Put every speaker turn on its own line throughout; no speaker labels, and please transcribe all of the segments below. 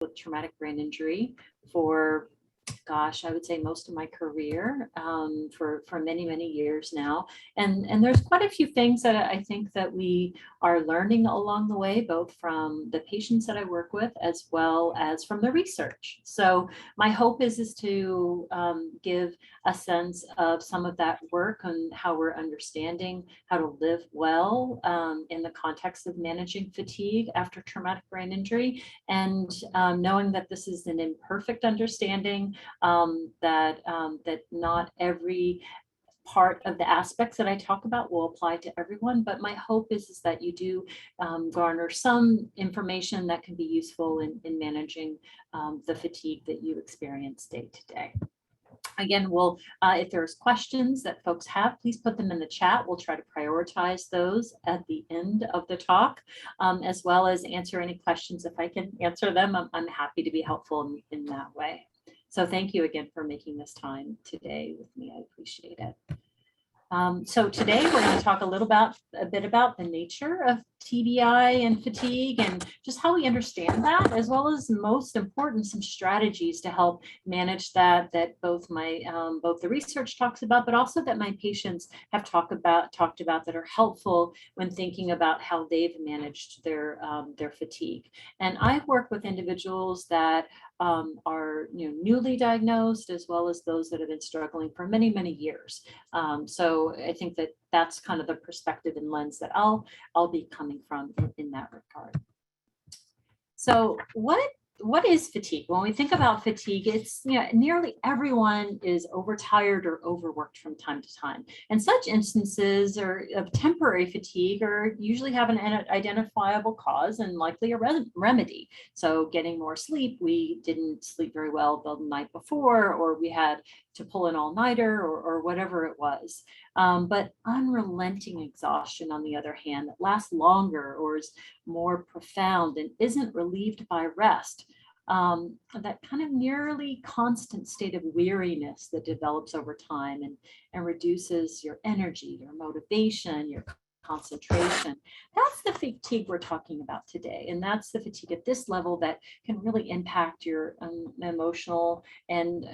with traumatic brain injury for, gosh, I would say most of my career, for many years now. And there's quite a few things that I think that we are learning along the way, both from the patients that I work with as well as from the research. So my hope is to give a sense of some of that work and how we're understanding how to live well in the context of managing fatigue after traumatic brain injury, and knowing that this is an imperfect understanding, that not every part of the aspects that I talk about will apply to everyone, but my hope is that you do garner some information that can be useful in managing the fatigue that you experience day to day. Again, if there's questions that folks have, please put them in the chat. We'll try to prioritize those at the end of the talk, as well as answer any questions. If I can answer them, I'm happy to be helpful in that way. So thank you again for making this time today with me. I appreciate it. So today we're going to talk a bit about the nature of TBI and fatigue and just how we understand that, as well as most important, some strategies to help manage that both the research talks about, but also that my patients have talked about that are helpful when thinking about how they've managed their fatigue. And I work with individuals that are newly diagnosed, as well as those that have been struggling for many years. So I think that that's kind of the perspective and lens that I'll be coming from in that regard. So what is fatigue? When we think about fatigue, it's nearly everyone is overtired or overworked from time to time. And such instances of temporary fatigue usually have an identifiable cause and likely a remedy. So getting more sleep, we didn't sleep very well the night before, or we had to pull an all-nighter or whatever it was. But unrelenting exhaustion, on the other hand, that lasts longer or is more profound and isn't relieved by rest. That kind of nearly constant state of weariness that develops over time and reduces your energy, your motivation, your concentration. That's the fatigue we're talking about today. And that's the fatigue at this level that can really impact your emotional and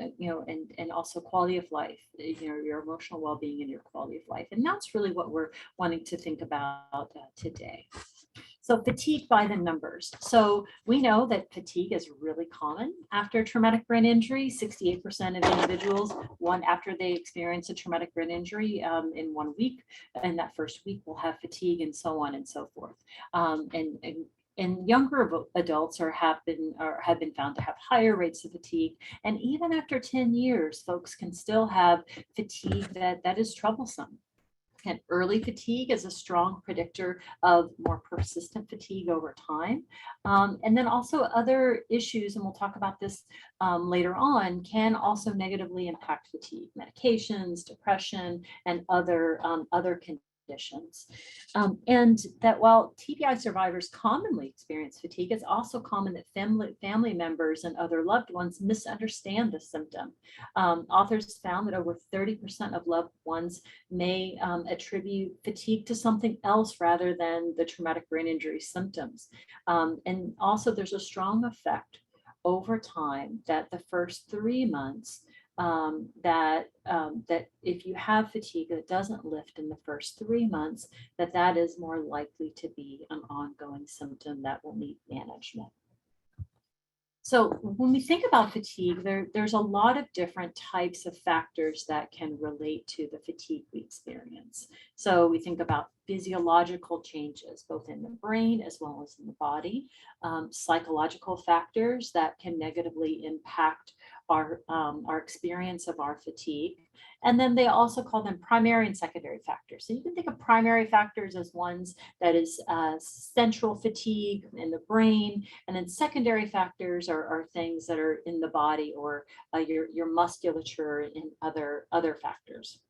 also quality of life, your emotional well-being and your quality of life. And that's really what we're wanting to think about today. So fatigue by the numbers. So we know that fatigue is really common after traumatic brain injury. 68% of individuals, after they experience a traumatic brain injury in 1 week, in that first week will have fatigue, and so on and so forth. And younger adults have been found to have higher rates of fatigue. And even after 10 years, folks can still have fatigue that is troublesome. And early fatigue is a strong predictor of more persistent fatigue over time. And then also other issues, and we'll talk about this later on, can also negatively impact fatigue: medications, depression, and other conditions. And that while TBI survivors commonly experience fatigue, it's also common that family members and other loved ones misunderstand the symptom. Authors found that over 30% of loved ones may attribute fatigue to something else rather than the traumatic brain injury symptoms. And also there's a strong effect over time that the first 3 months, that if you have fatigue that doesn't lift in the first 3 months, that is more likely to be an ongoing symptom that will need management. So when we think about fatigue, there's a lot of different types of factors that can relate to the fatigue we experience. So we think about physiological changes, both in the brain as well as in the body, psychological factors that can negatively impact our experience of our fatigue. And then they also call them primary and secondary factors. So you can think of primary factors as ones that is central fatigue in the brain, and then secondary factors are things that are in the body, or your musculature and other factors.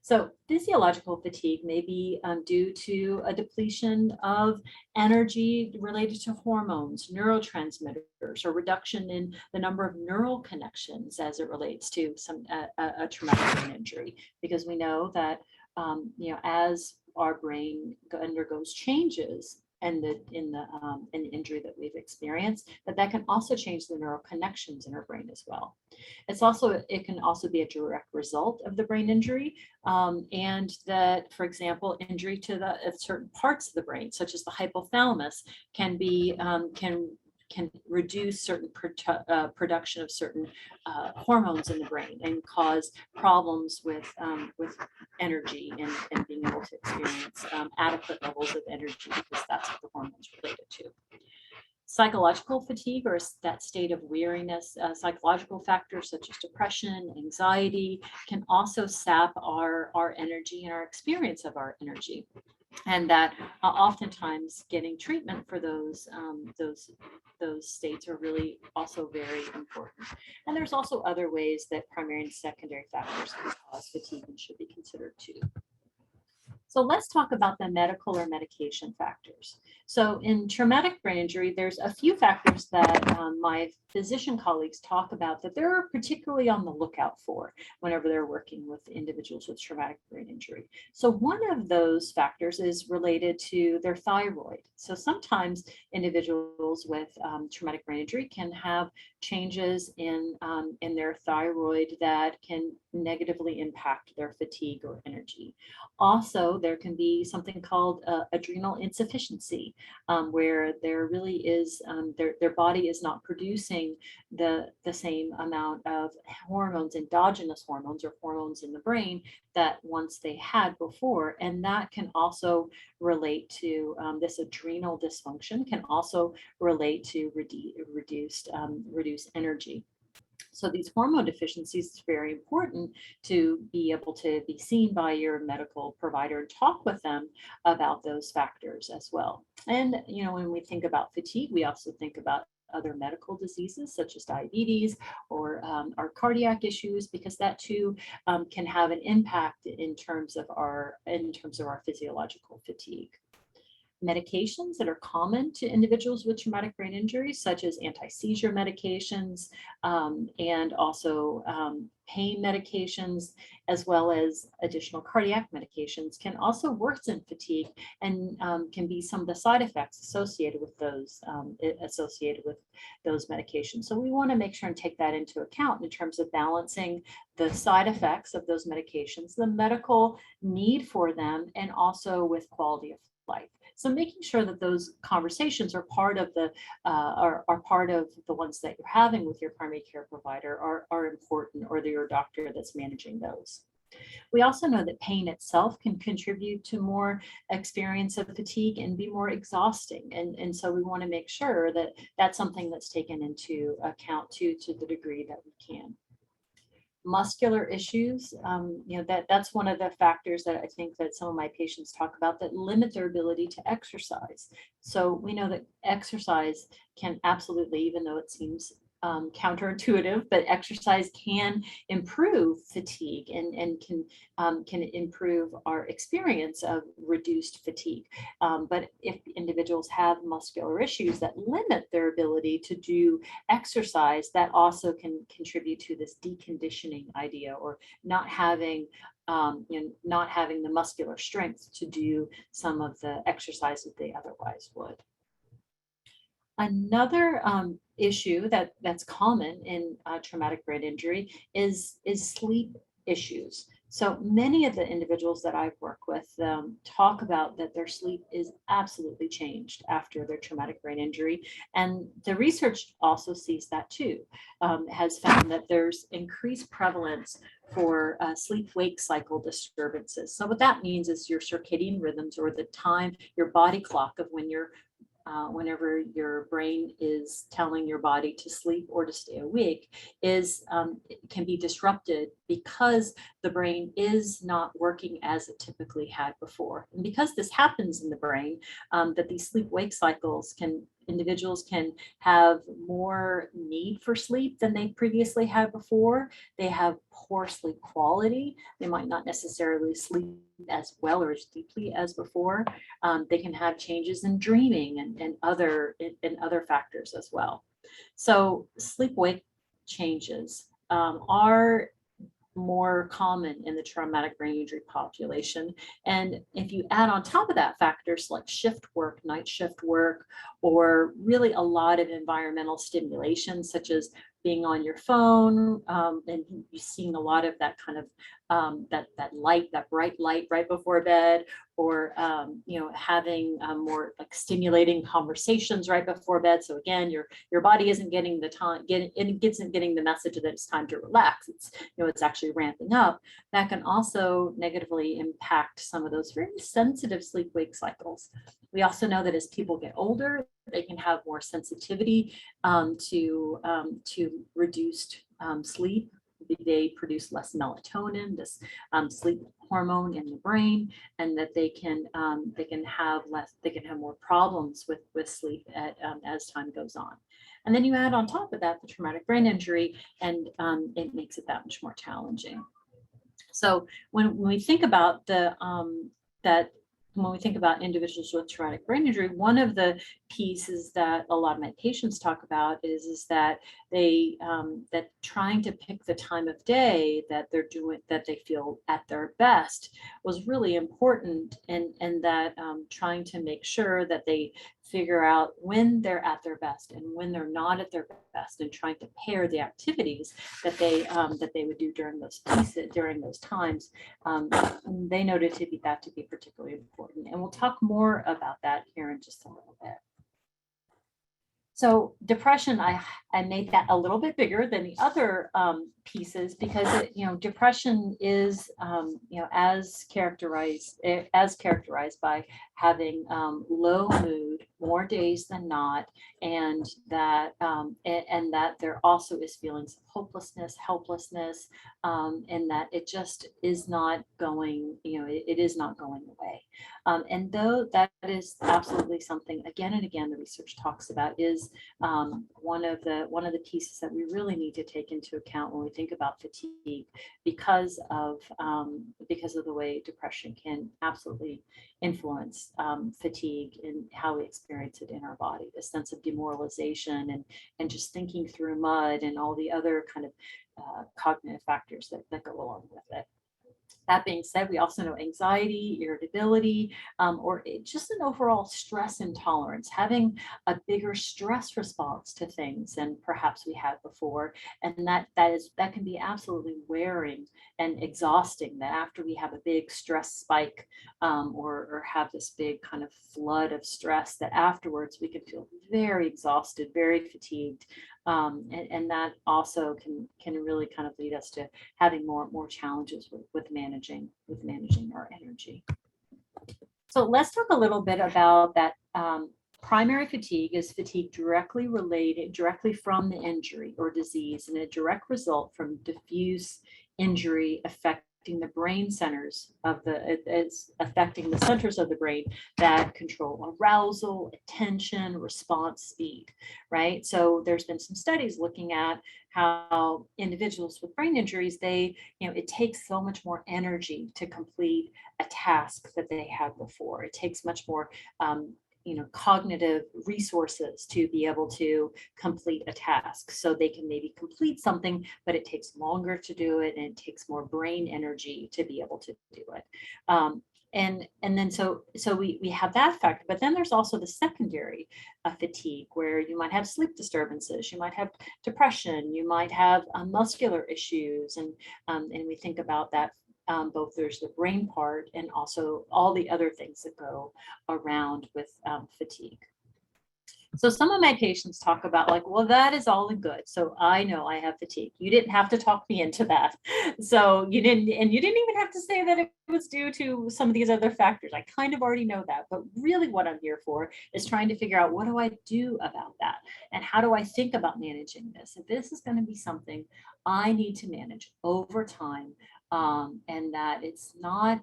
So physiological fatigue may be due to a depletion of energy related to hormones, neurotransmitters, or reduction in the number of neural connections as it relates to a traumatic brain injury, because we know that as our brain undergoes changes in the injury that we've experienced, that can also change the neural connections in our brain as well. It can also be a direct result of the brain injury, and that, for example, injury to the certain parts of the brain, such as the hypothalamus, can be can reduce certain production of certain hormones in the brain and cause problems with energy and being able to experience adequate levels of energy, because that's what the hormones related to. Psychological fatigue, or that state of weariness, psychological factors such as depression, anxiety, can also sap our energy and our experience of our energy. And that oftentimes getting treatment for those states are really also very important. And there's also other ways that primary and secondary factors can cause fatigue and should be considered too. So let's talk about the medical or medication factors. So in traumatic brain injury, there's a few factors that my physician colleagues talk about that they're particularly on the lookout for whenever they're working with individuals with traumatic brain injury. So one of those factors is related to their thyroid. So sometimes individuals with traumatic brain injury can have changes in their thyroid that can negatively impact their fatigue or energy. Also, there can be something called adrenal insufficiency, where there really is their body is not producing the same amount of hormones, endogenous hormones or hormones in the brain that once they had before, and that can also relate to this adrenal dysfunction can also relate to reduced energy. So these hormone deficiencies is very important to be able to be seen by your medical provider and talk with them about those factors as well. And, when we think about fatigue, we also think about other medical diseases such as diabetes or our cardiac issues, because that too can have an impact in terms of our physiological fatigue. Medications that are common to individuals with traumatic brain injury, such as anti-seizure medications and also pain medications, as well as additional cardiac medications, can also worsen fatigue and can be some of the side effects associated with those medications. So we want to make sure and take that into account in terms of balancing the side effects of those medications, the medical need for them, and also with quality of life. So making sure that those conversations are part of the ones that you're having with your primary care provider are important, or your doctor that's managing those. We also know that pain itself can contribute to more experience of fatigue and be more exhausting. And so we want to make sure that that's something that's taken into account too, to the degree that we can. Muscular issues, that's one of the factors that I think that some of my patients talk about that limit their ability to exercise. So we know that exercise can absolutely, even though it seems counterintuitive, but exercise can improve fatigue and can improve our experience of reduced fatigue. But if individuals have muscular issues that limit their ability to do exercise, that also can contribute to this deconditioning idea, or not having the muscular strength to do some of the exercise that they otherwise would. Another issue that's common in traumatic brain injury is sleep issues. So many of the individuals that I've worked with talk about that their sleep is absolutely changed after their traumatic brain injury. And the research also sees that too, has found that there's increased prevalence for sleep-wake cycle disturbances. So what that means is your circadian rhythms, or the time, your body clock of when you're whenever your brain is telling your body to sleep or to stay awake, can be disrupted because the brain is not working as it typically had before. And because this happens in the brain, that these sleep-wake cycles individuals can have more need for sleep than they previously had before. They have poor sleep quality. They might not necessarily sleep as well or as deeply as before. They can have changes in dreaming and other factors as well. So sleep-wake changes are more common in the traumatic brain injury population. And if you add on top of that factors like shift work, night shift work, or really a lot of environmental stimulation, such as being on your phone, and you've seen a lot of that kind of that light, that bright light right before bed, or having more like stimulating conversations right before bed. So again, your body isn't getting the time, isn't getting the message that it's time to relax. It's actually ramping up. That can also negatively impact some of those very sensitive sleep-wake cycles. We also know that as people get older, they can have more sensitivity to reduced sleep. They produce less melatonin, this sleep hormone in the brain, and that they can have more problems with sleep as time goes on. And then you add on top of that the traumatic brain injury, and it makes it that much more challenging. So when we think about when we think about individuals with traumatic brain injury, one of the pieces that a lot of my patients talk about is that that trying to pick the time of day that they feel at their best was really important, and that trying to make sure that they figure out when they're at their best and when they're not at their best, and trying to pair the activities that they would do during those times. They noted that to be particularly important, and we'll talk more about that here in just a little bit. So depression, I made that a little bit bigger than the other pieces, because depression is as characterized by having low mood more days than not, and that there also is feelings of hopelessness, helplessness, and that it just is not going, it is not going away. And though that is absolutely something, again and again, the research talks about, is one of the pieces that we really need to take into account when we think about fatigue, because of the way depression can absolutely influence fatigue and how we experience it in our body, the sense of demoralization and just thinking through mud and all the other kind of cognitive factors that go along with it. That being said, we also know anxiety, irritability, or just an overall stress intolerance, having a bigger stress response to things than perhaps we had before. And that can be absolutely wearing and exhausting, that after we have a big stress spike, or have this big kind of flood of stress, that afterwards we can feel very exhausted, very fatigued. And that also can really kind of lead us to having more challenges with managing our energy. So let's talk a little bit about that. Primary fatigue is fatigue directly from the injury or disease, and a direct result from diffuse injury affecting the brain centers it's affecting the centers of the brain that control arousal, attention, response speed, right? So there's been some studies looking at how individuals with brain injuries, it takes so much more energy to complete a task that they had before. It takes much more cognitive resources to be able to complete a task. So they can maybe complete something, but it takes longer to do it, and it takes more brain energy to be able to do it. And then so we have that factor, but then there's also the secondary fatigue, where you might have sleep disturbances, you might have depression, you might have muscular issues, and we think about that. Both there's the brain part and also all the other things that go around with fatigue. So some of my patients talk about, like, well, that is all good. So I know I have fatigue. You didn't have to talk me into that. So you didn't even have to say that it was due to some of these other factors. I kind of already know that, but really what I'm here for is trying to figure out, what do I do about that? And how do I think about managing this? If this is going to be something I need to manage over time, and that it's not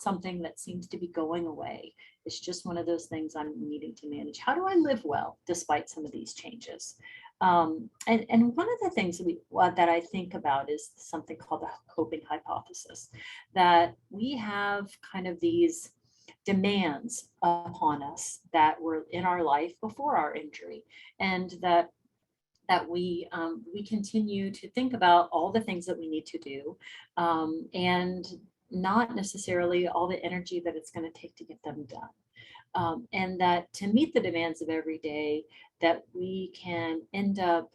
something that seems to be going away. It's just one of those things I'm needing to manage. How do I live well despite some of these changes? And one of the things that I think about is something called the coping hypothesis, that we have kind of these demands upon us that were in our life before our injury, and that we continue to think about all the things that we need to do, and not necessarily all the energy that it's going to take to get them done. And that to meet the demands of every day, that we can end up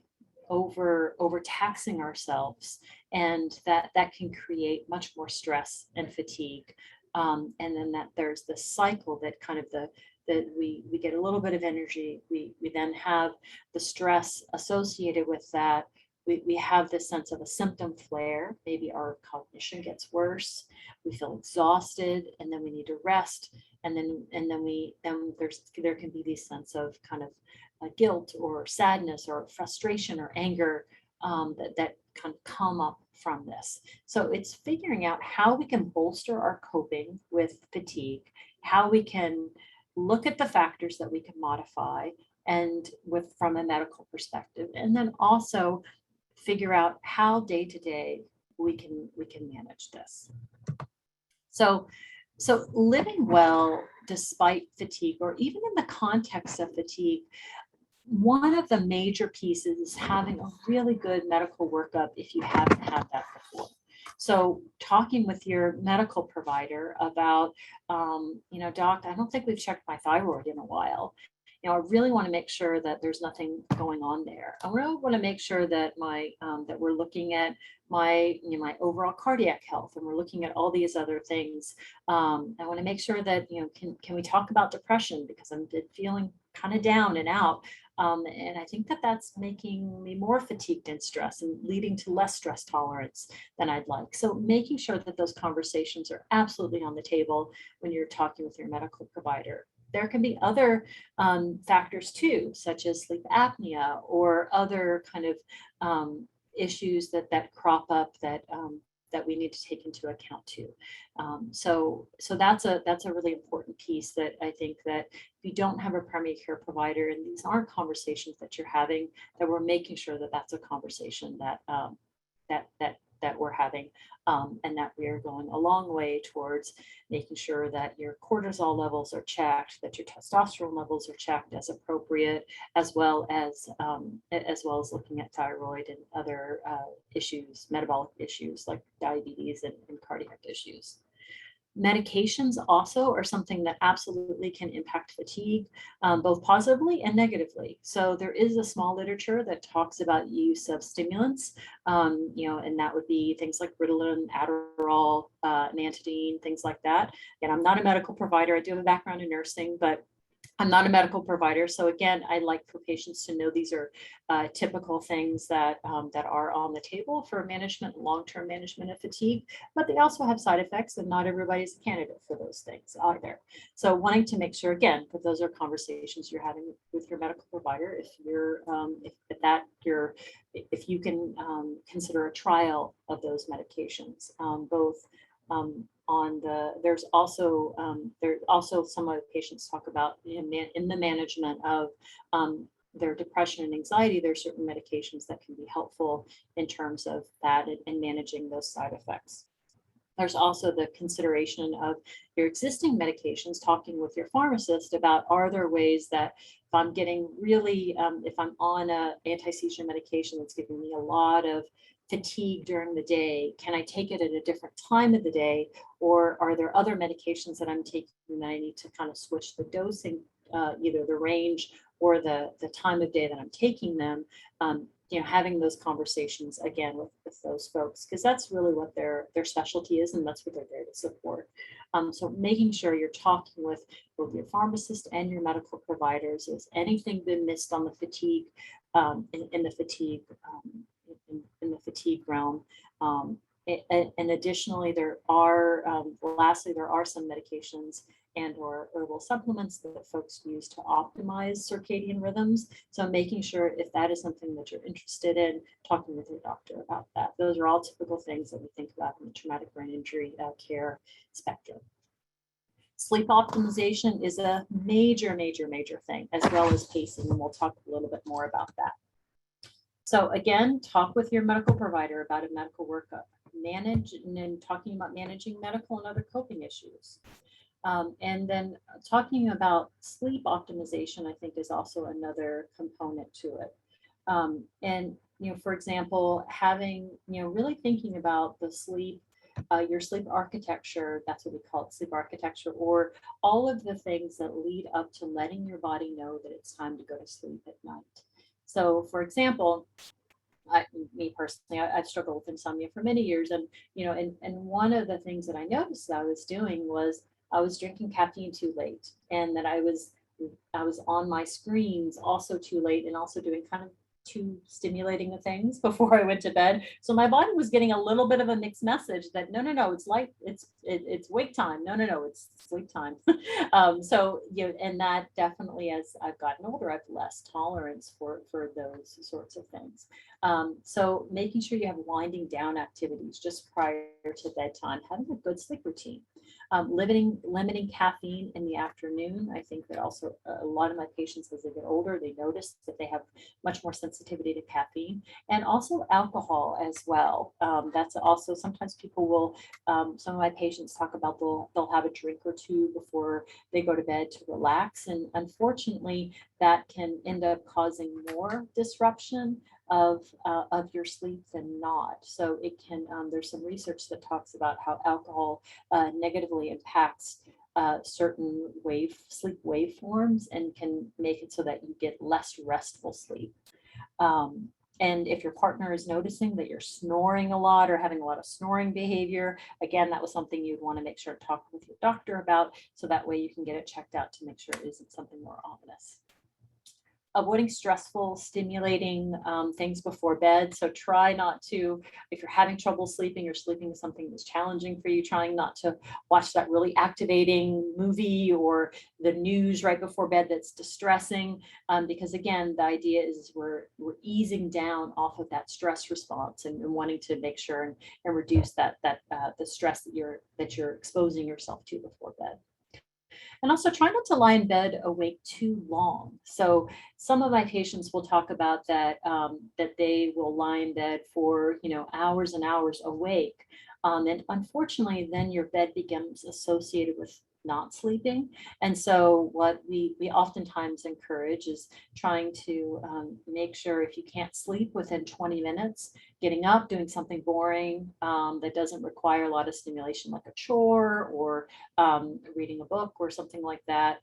overtaxing ourselves, and that can create much more stress and fatigue. And then that there's this cycle that kind of that we get a little bit of energy, we then have the stress associated with that. We have this sense of a symptom flare. Maybe our cognition gets worse. We feel exhausted, and then we need to rest, and then there can be these sense of kind of guilt or sadness or frustration or anger, that kind of come up from this. So it's figuring out how we can bolster our coping with fatigue, how we can look at the factors that we can modify, and with from a medical perspective, and then also figure out how day to day we can manage this. So so living well despite fatigue, or even in the context of fatigue, one of the major pieces is having a really good medical workup if you haven't had that before. So talking with your medical provider about, doc, I don't think we've checked my thyroid in a while. I really want to make sure that there's nothing going on there. I really want to make sure that that we're looking at my overall cardiac health, and we're looking at all these other things. I want to make sure that, can we talk about depression, because I'm feeling kind of down and out. And I think that that's making me more fatigued and stressed, and leading to less stress tolerance than I'd like. So making sure that those conversations are absolutely on the table when you're talking with your medical provider. There can be other factors too, such as sleep apnea or other kind of issues that crop up that we need to take into account too. So that's a really important piece, that I think that if you don't have a primary care provider and these aren't conversations that you're having, that we're making sure that that's a conversation that we're having, and that we are going a long way towards making sure that your cortisol levels are checked, that your testosterone levels are checked as appropriate, as well as looking at thyroid and other issues, metabolic issues like diabetes and cardiac issues. Medications also are something that absolutely can impact fatigue, both positively and negatively. So there is a small literature that talks about use of stimulants, and that would be things like Ritalin, Adderall, Nantidine, things like that. And I'm not a medical provider. I do have a background in nursing, but I'm not a medical provider. So again, I like for patients to know these are typical things that are on the table for management, long-term management of fatigue, but they also have side effects, and not everybody's a candidate for those things either. So wanting to make sure, again, that those are conversations you're having with your medical provider. If you can consider a trial of those medications, both there's also some of the patients talk about in the management of their depression and anxiety. There's certain medications that can be helpful in terms of that and managing those side effects. There's also the consideration of your existing medications, talking with your pharmacist about, are there ways that if I'm getting really, if I'm on a anti-seizure medication that's giving me a lot of fatigue during the day, can I take it at a different time of the day? Or are there other medications that I'm taking that I need to kind of switch the dosing, either the range or the time of day that I'm taking them? Having those conversations again with those folks, because that's really what their specialty is, and that's what they're there to support. So making sure you're talking with both your pharmacist and your medical providers. Has anything been missed on the fatigue, in the fatigue in the fatigue realm? And additionally, lastly, there are some medications and or herbal supplements that folks use to optimize circadian rhythms. So making sure, if that is something that you're interested in, talking with your doctor about that. Those are all typical things that we think about in the traumatic brain injury care spectrum. Sleep optimization is a major, major, major thing, as well as pacing, and we'll talk a little bit more about that. So again, talk with your medical provider about a medical workup. And then talking about managing medical and other coping issues. And then talking about sleep optimization, I think, is also another component to it. And, for example, having, really thinking about the sleep, your sleep architecture, that's what we call it, sleep architecture, or all of the things that lead up to letting your body know that it's time to go to sleep at night. So, for example, me personally, I've struggled with insomnia for many years, and and one of the things that I noticed that I was doing was I was drinking caffeine too late, and that I was on my screens also too late, and also doing kind of too stimulating of things before I went to bed. So my body was getting a little bit of a mixed message that no, no, no, it's light, it's wake time. No, no, no, it's sleep time. So and that definitely, as I've gotten older, I've less tolerance for those sorts of things. So making sure you have winding down activities just prior to bedtime, having a good sleep routine, limiting caffeine in the afternoon. I think that also a lot of my patients, as they get older, they notice that they have much more sensitivity to caffeine, and also alcohol as well. That's also, sometimes people will, some of my patients talk about they'll have a drink or two before they go to bed to relax. And unfortunately, that can end up causing more disruption of your sleep than not. So it can, there's some research that talks about how alcohol negatively impacts certain sleep waveforms, and can make it so that you get less restful sleep. Um, and if your partner is noticing that you're snoring a lot or having a lot of snoring behavior, again, that was something you'd want to make sure to talk with your doctor about, so that way you can get it checked out to make sure it isn't something more ominous. Avoiding stressful, stimulating things before bed. So try not to, if you're having trouble sleeping or sleeping with something that's challenging for you, trying not to watch that really activating movie or the news right before bed that's distressing. Because again, the idea is we're easing down off of that stress response, and wanting to make sure and reduce the stress that you're exposing yourself to before bed. And also try not to lie in bed awake too long. So some of my patients will talk about that, that they will lie in bed for, hours and hours awake. And unfortunately, then your bed becomes associated with not sleeping. And so what we oftentimes encourage is trying to make sure, if you can't sleep within 20 minutes, getting up, doing something boring that doesn't require a lot of stimulation, like a chore or reading a book or something like that.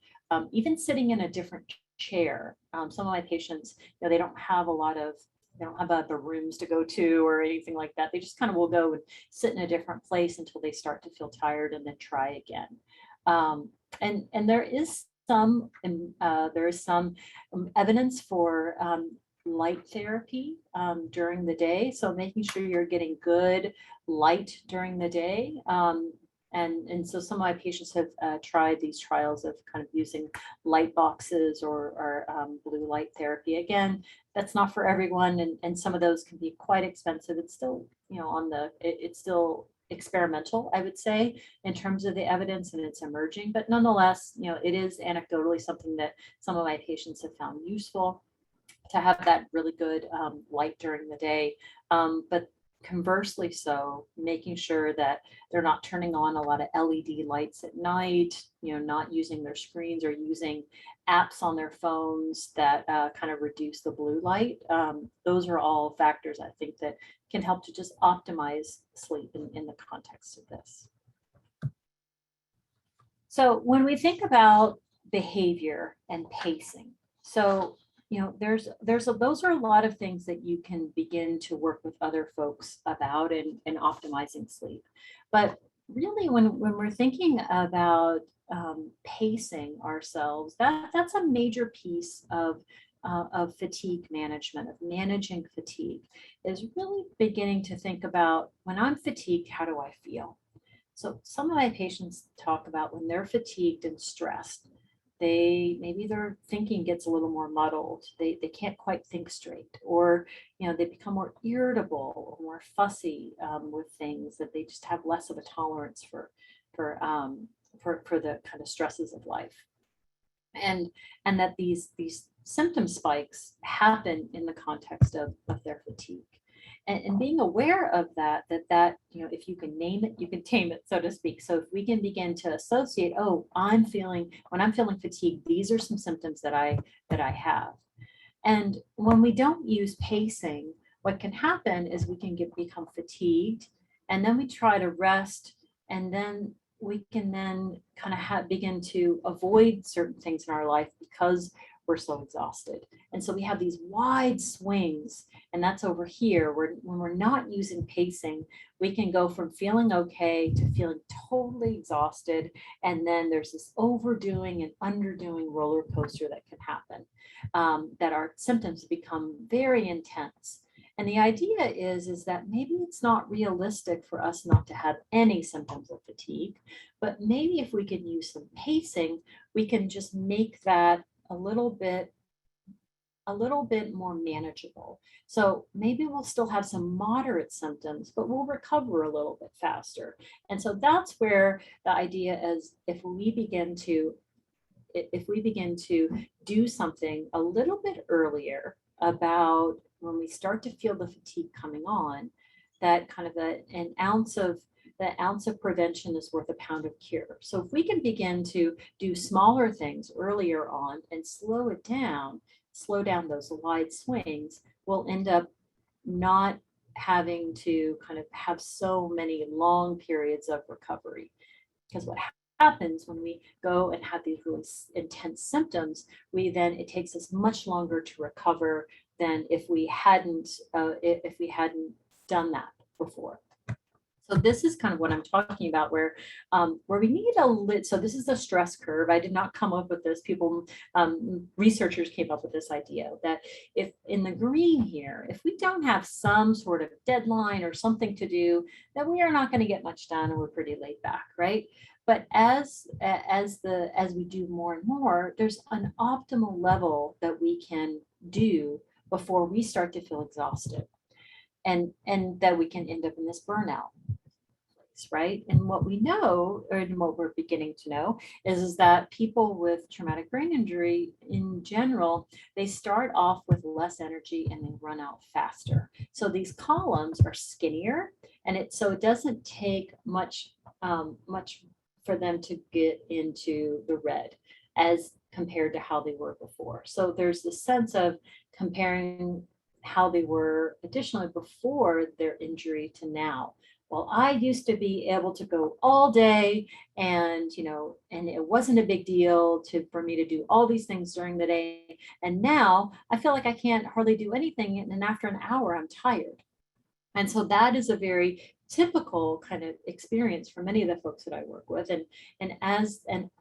Even sitting in a different chair. Some of my patients, they don't have other rooms to go to or anything like that. They just kind of will go and sit in a different place until they start to feel tired, and then try again. And there is some evidence for light therapy during the day. So making sure you're getting good light during the day. And so some of my patients have tried these trials of kind of using light boxes or blue light therapy. Again, that's not for everyone, and some of those can be quite expensive. It's still, it's still experimental, I would say, in terms of the evidence, and it's emerging. But nonetheless, it is anecdotally something that some of my patients have found useful, to have that really good light during the day. But conversely, so making sure that they're not turning on a lot of LED lights at night, not using their screens or using apps on their phones that kind of reduce the blue light. Those are all factors, I think, that can help to just optimize sleep in the context of this. So when we think about behavior and pacing, so those are a lot of things that you can begin to work with other folks about in optimizing sleep. But really, when we're thinking about pacing ourselves, that's a major piece of fatigue management, of managing fatigue, is really beginning to think about, when I'm fatigued, how do I feel? So some of my patients talk about when they're fatigued and stressed, maybe their thinking gets a little more muddled. They can't quite think straight, or they become more irritable or more fussy with things, that they just have less of a tolerance for the kind of stresses of life. And that these symptom spikes happen in the context of their fatigue. And being aware of that, if you can name it, you can tame it, so to speak. So if we can begin to associate, when I'm feeling fatigued, these are some symptoms that I have. And when we don't use pacing, what can happen is we can become fatigued, and then we try to rest, and then we can then kind of begin to avoid certain things in our life because we're so exhausted. And so we have these wide swings, and that's over here where when we're not using pacing, we can go from feeling okay to feeling totally exhausted. And then there's this overdoing and underdoing roller coaster that can happen, that our symptoms become very intense. And the idea is that maybe it's not realistic for us not to have any symptoms of fatigue, but maybe if we can use some pacing, we can just make that a little bit more manageable. So maybe we'll still have some moderate symptoms, but we'll recover a little bit faster. And so that's where the idea is, if we begin to do something a little bit earlier about when we start to feel the fatigue coming on, that kind of an ounce of prevention is worth a pound of cure. So if we can begin to do smaller things earlier on and slow down those wide swings, we'll end up not having to kind of have so many long periods of recovery. Because what happens when we go and have these really intense symptoms, it takes us much longer to recover than if we hadn't done that before. So this is kind of what I'm talking about, where we need so this is the stress curve. I did not come up with this. Researchers came up with this idea that if in the green here, if we don't have some sort of deadline or something to do, then we are not going to get much done, and we're pretty laid back, right? But as we do more and more, there's an optimal level that we can do before we start to feel exhausted, and that we can end up in this burnout. Right. And what we know, or what we're beginning to know, is that people with traumatic brain injury in general, they start off with less energy and they run out faster. So these columns are skinnier, and it doesn't take much for them to get into the red as compared to how they were before. So there's the sense of comparing how they were additionally before their injury to now. Well, I used to be able to go all day, and it wasn't a big deal for me to do all these things during the day. And now I feel like I can't hardly do anything. And then after an hour, I'm tired. And so that is a very typical kind of experience for many of the folks that I work with. And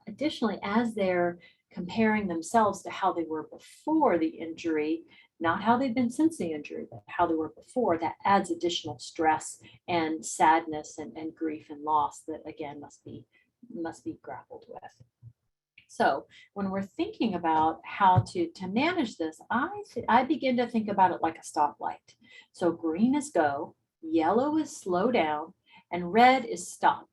additionally, as they're comparing themselves to how they were before the injury, not how they've been since the injury, but how they were before, that adds additional stress and sadness and grief and loss that, again, must be grappled with. So when we're thinking about how to manage this, I begin to think about it like a stoplight. So green is go, yellow is slow down, and red is stop.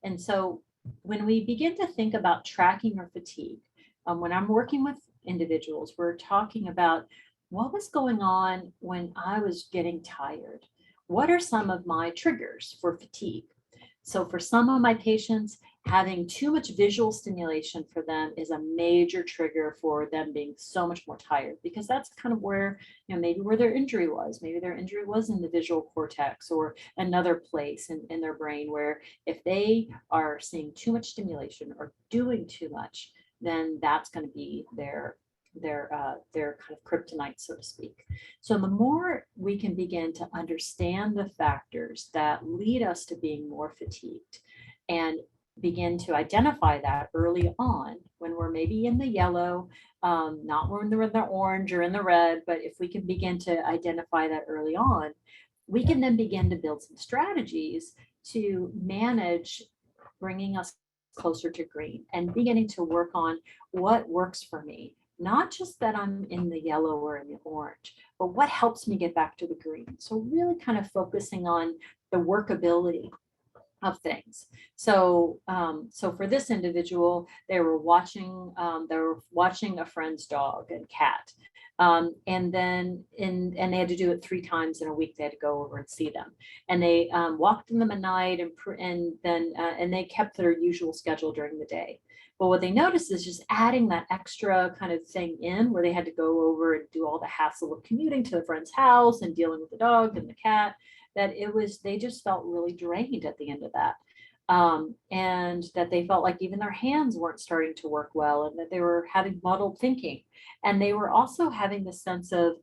And so when we begin to think about tracking our fatigue, when I'm working with individuals, we're talking about what was going on when I was getting tired. What are some of my triggers for fatigue? So for some of my patients, having too much visual stimulation for them is a major trigger for them being so much more tired, because that's kind of where, maybe where their injury was. Maybe their injury was in the visual cortex or another place in their brain, where if they are seeing too much stimulation or doing too much, then that's going to be their kind of kryptonite, so to speak. So the more we can begin to understand the factors that lead us to being more fatigued, and begin to identify that early on when we're maybe in the yellow, not when we're in the orange or in the red, but if we can begin to identify that early on, we can then begin to build some strategies to manage bringing us closer to green, and beginning to work on what works for me. Not just that I'm in the yellow or in the orange, but what helps me get back to the green. So really kind of focusing on the workability of things. So for this individual, they were watching a friend's dog and cat. And they had to do it 3 times in a week. They had to go over and see them, and they walked them at night, and then they kept their usual schedule during the day. But what they noticed is just adding that extra kind of thing in where they had to go over and do all the hassle of commuting to a friend's house and dealing with the dog and the cat, that they just felt really drained at the end of that. And that they felt like even their hands weren't starting to work well, and that they were having muddled thinking. And they were also having the sense of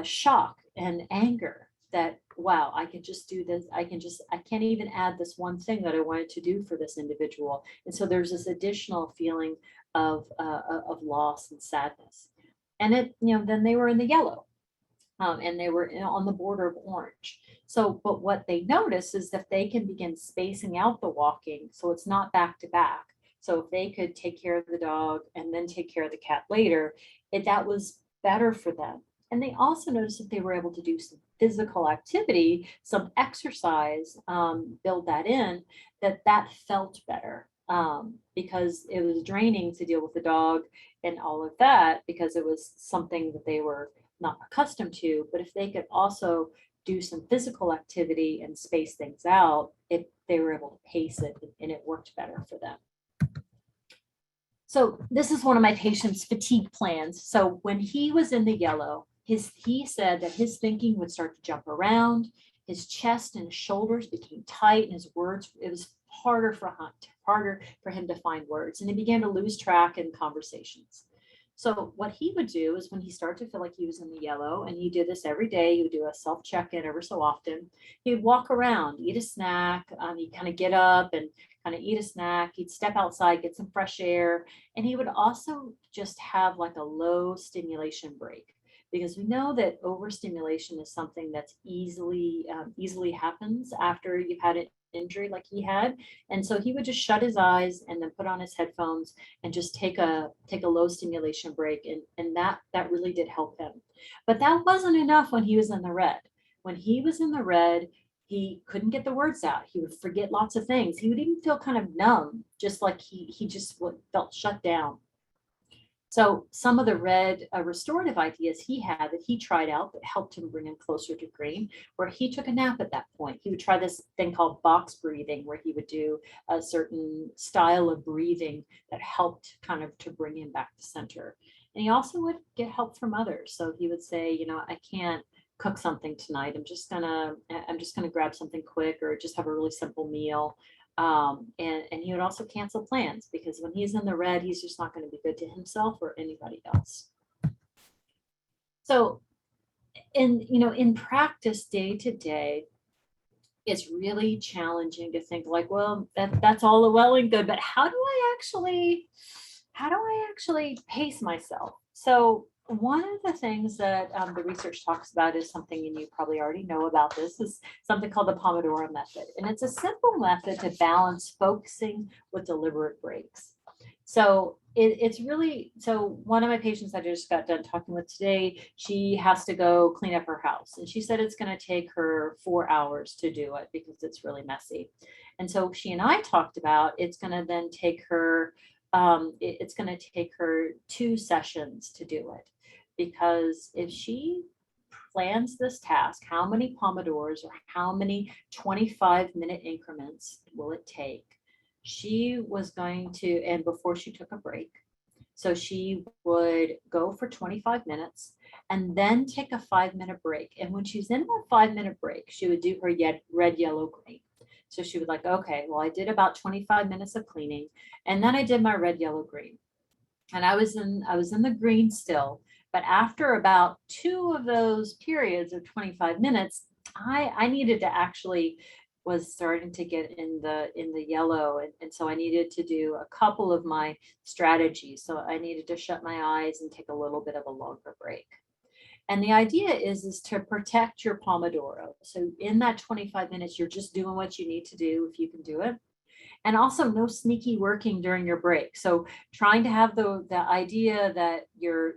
shock and anger that, wow, I can just do this. I can't even add this one thing that I wanted to do for this individual. And so there's this additional feeling of loss and sadness. And then they were in the yellow, and they were on the border of orange. So, but what they notice is that they can begin spacing out the walking so it's not back to back. So if they could take care of the dog and then take care of the cat later, that was better for them. And they also noticed that they were able to do some physical activity, some exercise, build that in, that felt better, because it was draining to deal with the dog and all of that, because it was something that they were not accustomed to. But if they could also do some physical activity and space things out, they were able to pace it, and it worked better for them. So this is one of my patients' fatigue plans. So when he was in the yellow, he said that his thinking would start to jump around, his chest and shoulders became tight, and his words, it was harder for him to find words, and he began to lose track in conversations. So what he would do is when he started to feel like he was in the yellow, and he did this every day, he would do a self check-in every so often. He would walk around, eat a snack, he'd kind of get up and kind of eat a snack. He'd step outside, get some fresh air, and he would also just have like a low stimulation break, because we know that overstimulation is something that's easily happens after you've had an injury like he had. And so he would just shut his eyes and then put on his headphones and just take a low stimulation break, and that really did help him. But that wasn't enough when he was in the red. When he was in the red, he couldn't get the words out. He would forget lots of things. He would even feel kind of numb, just like he just felt shut down. So some of the red restorative ideas he had that he tried out that helped him bring him closer to green, where he took a nap at that point. He would try this thing called box breathing, where he would do a certain style of breathing that helped kind of to bring him back to center. And he also would get help from others. So he would say, I can't cook something tonight. I'm just gonna grab something quick, or just have a really simple meal. And he would also cancel plans, because when he's in the red, he's just not going to be good to himself or anybody else. So in practice day to day, it's really challenging to think like, well, that's all well and good, but how do I actually pace myself? So one of the things that the research talks about is something, and you probably already know about this, is something called the Pomodoro method. And it's a simple method to balance focusing with deliberate breaks. So it's really, so one of my patients I just got done talking with today, she has to go clean up her house. And she said it's going to take her 4 hours to do it because it's really messy. And so she and I talked about it's going to then take her, it's going to take her 2 sessions to do it. Because if she plans this task, how many Pomodoros or how many 25-minute increments will it take? She was going to, and before she took a break, so she would go for 25 minutes and then take a 5-minute break. And when she's in that 5-minute break, she would do her red, yellow, green. So she would like, okay, well, I did about 25 minutes of cleaning, and then I did my red, yellow, green. And I was in the green still. But after about 2 of those periods of 25 minutes, I needed to actually was starting to get in the yellow. And so I needed to do a couple of my strategies. So I needed to shut my eyes and take a little bit of a longer break. And the idea is to protect your Pomodoro. So in that 25 minutes, you're just doing what you need to do if you can do it. And also no sneaky working during your break. So trying to have the idea that you're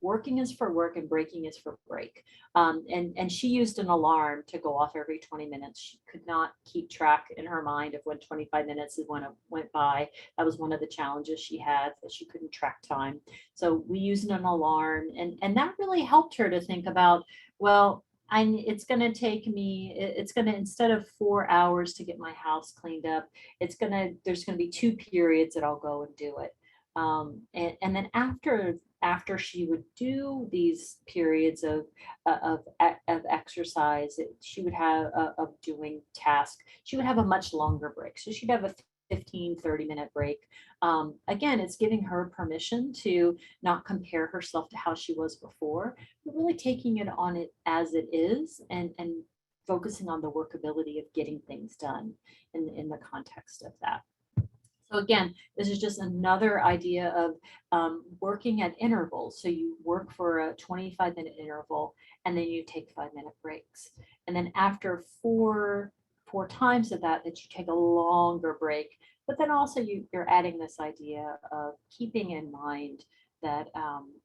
working is for work and breaking is for break. And she used an alarm to go off every 20 minutes. She could not keep track in her mind of when 25 minutes is when it went by. That was one of the challenges she had, that she couldn't track time. So we used an alarm, and that really helped her to think about, well, it's going to take me, it's going to, instead of 4 hours to get my house cleaned up, there's going to be 2 periods that I'll go and do it. And then after she would do these periods of exercise, she would have of doing task, she would have a much longer break. So she'd have a 15-30 minute break. Again, it's giving her permission to not compare herself to how she was before, but really taking it on it as it is, and focusing on the workability of getting things done in the context of that. So again, this is just another idea of working at intervals. So you work for a 25-minute interval, and then you take 5-minute breaks. And then after four times of that, you take a longer break. But then also you're adding this idea of keeping in mind that,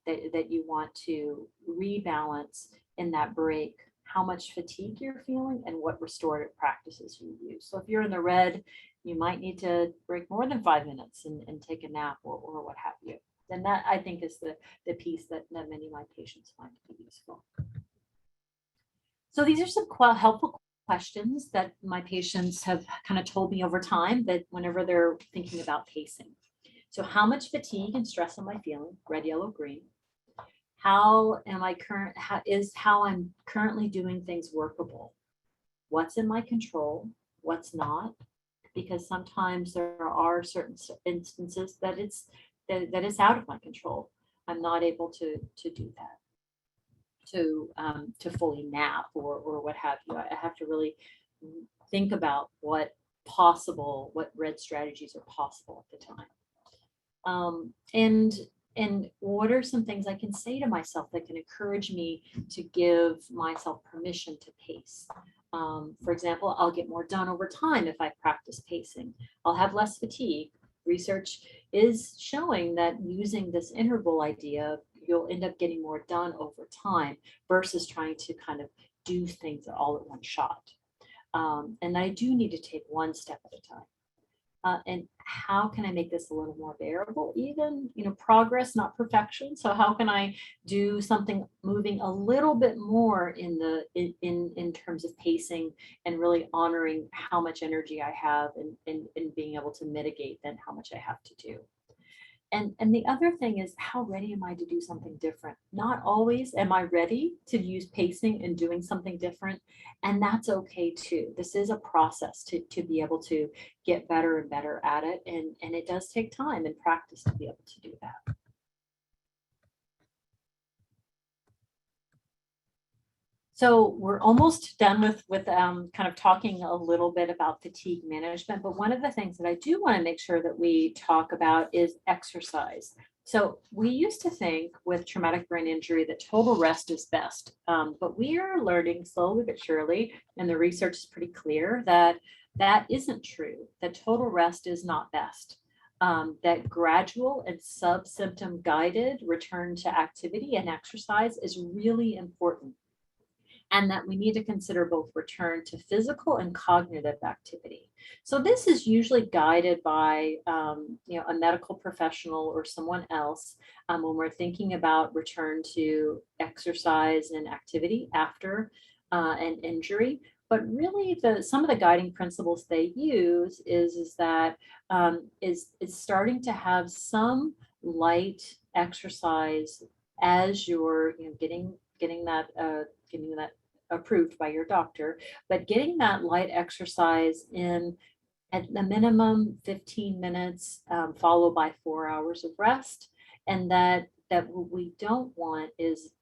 that you want to rebalance in that break how much fatigue you're feeling and what restorative practices you use. So if you're in the red, you might need to break more than 5 minutes and take a nap, or what have you. And that, I think, is the piece that many of my patients find to be useful. So these are some helpful questions that my patients have kind of told me over time, that whenever they're thinking about pacing. So how much fatigue and stress am I feeling? Red, yellow, green. How I'm currently doing things workable? What's in my control? What's not? Because sometimes there are certain instances that it's out of my control. I'm not able to do that, to fully nap, or what have you. I have to really think about what red strategies are possible at the time. And what are some things I can say to myself that can encourage me to give myself permission to pace? For example, I'll get more done over time if I practice pacing. I'll have less fatigue. Research is showing that using this interval idea, you'll end up getting more done over time versus trying to kind of do things all at one shot. And I do need to take one step at a time. And how can I make this a little more bearable? Even, progress, not perfection. So how can I do something moving a little bit more in terms of pacing, and really honoring how much energy I have, and being able to mitigate then how much I have to do. And the other thing is, how ready am I to do something different? Not always am I ready to use pacing and doing something different. And that's okay too. This is a process to be able to get better and better at it. And it does take time and practice to be able to do that. So we're almost done with kind of talking a little bit about fatigue management, but one of the things that I do want to make sure that we talk about is exercise. So we used to think with traumatic brain injury that total rest is best, but we are learning slowly but surely, and the research is pretty clear, that that isn't true, that total rest is not best. That gradual and sub-symptom guided return to activity and exercise is really important, and that we need to consider both return to physical and cognitive activity. So this is usually guided by a medical professional or someone else when we're thinking about return to exercise and activity after an injury. But really, some of the guiding principles they use is starting to have some light exercise as you're getting that approved by your doctor, but getting that light exercise in at the minimum 15 minutes, followed by 4 hours of rest. And that what we don't want is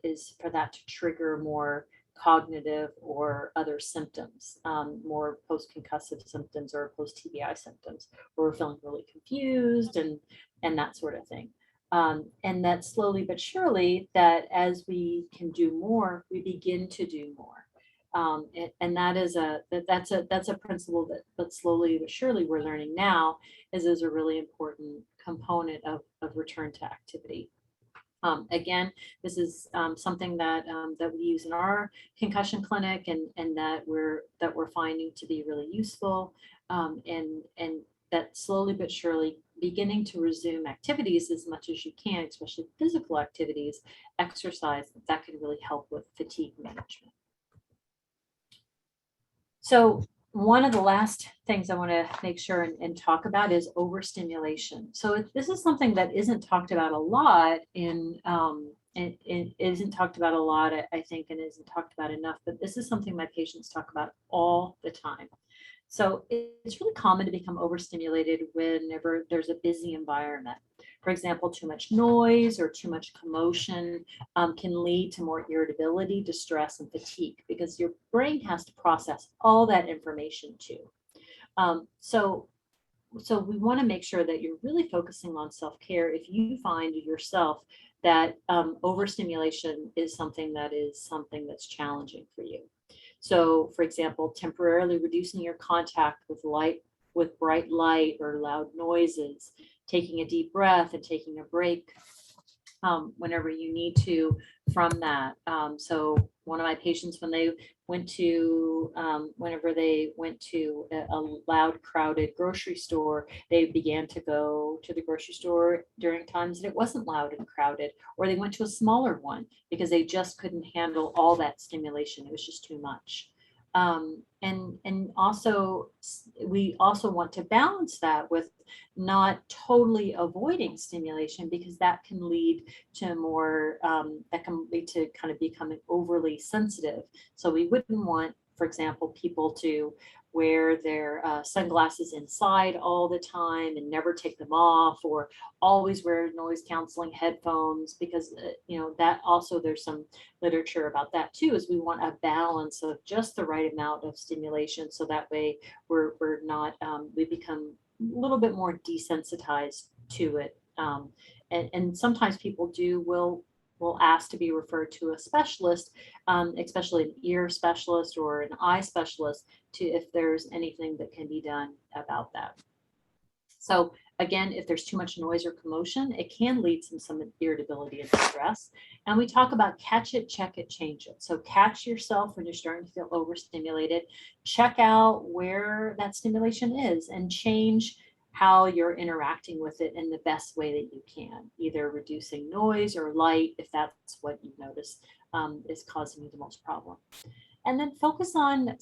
for that to trigger more cognitive or other symptoms, more post-concussive symptoms or post-TBI symptoms, where we're feeling really confused and that sort of thing. And that slowly but surely, that as we can do more, we begin to do more. And that's a principle that slowly but surely we're learning now is a really important component of return to activity. Again, this is something that we use in our concussion clinic, and that we're finding to be really useful, and that slowly but surely beginning to resume activities as much as you can, especially physical activities, exercise, that can really help with fatigue management. So one of the last things I want to make sure and talk about is overstimulation. So this is something that isn't talked about a lot it isn't talked about a lot, I think, and isn't talked about enough, but this is something my patients talk about all the time. So it's really common to become overstimulated whenever there's a busy environment. For example, too much noise or too much commotion can lead to more irritability, distress, and fatigue because your brain has to process all that information too. Um, so so we want to make sure that you're really focusing on self-care if you find yourself that overstimulation is something that's challenging for you. So, for example, temporarily reducing your contact with bright light or loud noises, taking a deep breath and taking a break whenever you need to from that. So one of my patients, whenever they went to a loud, crowded grocery store, they began to go to the grocery store during times that it wasn't loud and crowded, or they went to a smaller one because they just couldn't handle all that stimulation. It was just too much. And also we also want to balance that with not totally avoiding stimulation because that can lead to kind of becoming overly sensitive. So we wouldn't want, for example, people to wear their sunglasses inside all the time and never take them off, or always wear noise canceling headphones, because that also, there's some literature about that too, is we want a balance of just the right amount of stimulation, so that way we're not we become a little bit more desensitized to it. And sometimes people will ask to be referred to a specialist, especially an ear specialist or an eye specialist, to if there's anything that can be done about that. So again, if there's too much noise or commotion, it can lead to some irritability and stress. And we talk about catch it, check it, change it. So catch yourself when you're starting to feel overstimulated, check out where that stimulation is, and change how you're interacting with it in the best way that you can, either reducing noise or light if that's what you notice is causing you the most problem. And then focus on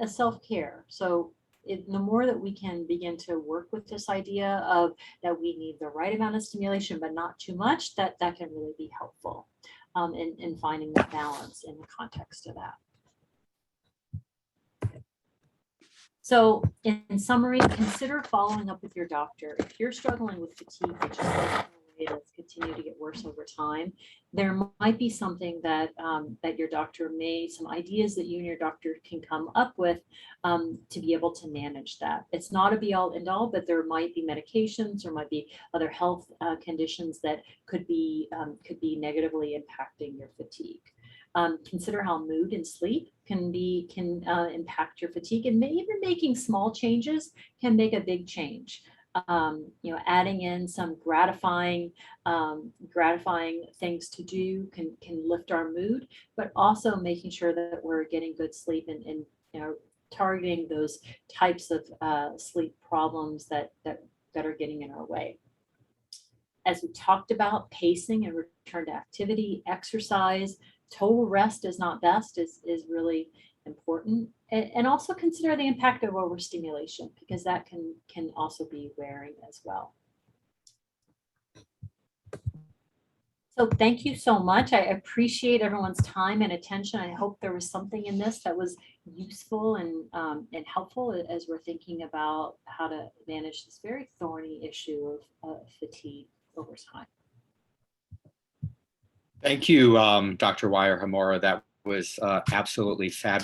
self-care. So the more that we can begin to work with this idea of that we need the right amount of stimulation, but not too much, that can really be helpful in finding the balance in the context of that. So in summary, consider following up with your doctor. If you're struggling with fatigue, which is that's continue to get worse over time, there might be something that that your doctor some ideas that you and your doctor can come up with to be able to manage that. It's not a be all end all, but there might be medications or might be other health conditions that could be negatively impacting your fatigue. Consider how mood and sleep can impact your fatigue, and even making small changes can make a big change. Adding in some gratifying things to do can lift our mood, but also making sure that we're getting good sleep and targeting those types of sleep problems that are getting in our way. As we talked about, pacing and return to activity, exercise, total rest is not best is really important. And also consider the impact of overstimulation, because that can also be wearing as well. So thank you so much. I appreciate everyone's time and attention. I hope there was something in this that was useful and helpful as we're thinking about how to manage this very thorny issue of fatigue over time.
Thank you, Dr. Wire-Hamura. That was absolutely fabulous.